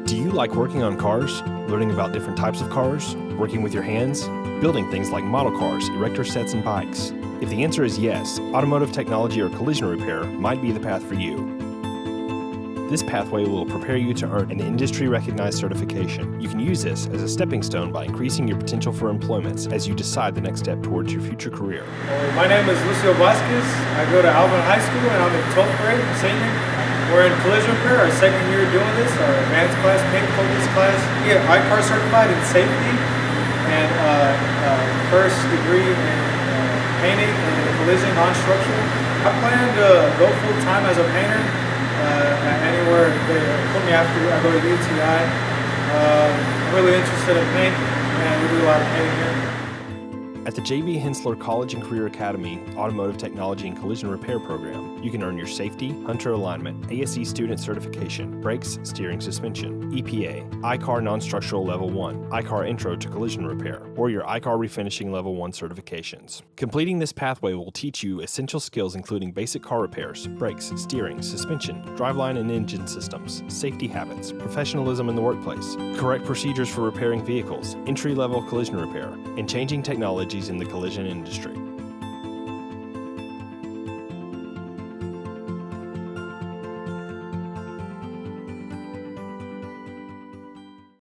Do you like working on cars, learning about different types of cars, working with your hands, building things like model cars, erector sets, and bikes? If the answer is yes, automotive technology or collision repair might be the path for you. This pathway will prepare you to earn an industry-recognized certification. You can use this as a stepping stone by increasing your potential for employment as you decide the next step towards your future career. My name is Lucio Vasquez. I go to Alvin High School and I'm in 12th grade, senior. We're in collision repair, our second year doing this, our advanced class, paint focus class. We get ICAR certified in safety and first degree in painting and collision non-structural. I plan to go full time as a painter. Anywhere they put me after I go to UTI. I'm really interested in paint and we do a lot of painting here. At the J.B. Hensler College and Career Academy Automotive Technology and Collision Repair Program, you can earn your safety, Hunter Alignment, ASE Student Certification, Brakes, Steering, Suspension, EPA, ICAR Non-Structural Level 1, ICAR Intro to Collision Repair, or your ICAR Refinishing Level 1 certifications. Completing this pathway will teach you essential skills including basic car repairs, brakes, steering, suspension, driveline and engine systems, safety habits, professionalism in the workplace, correct procedures for repairing vehicles, entry-level collision repair, and changing technologies in the collision industry.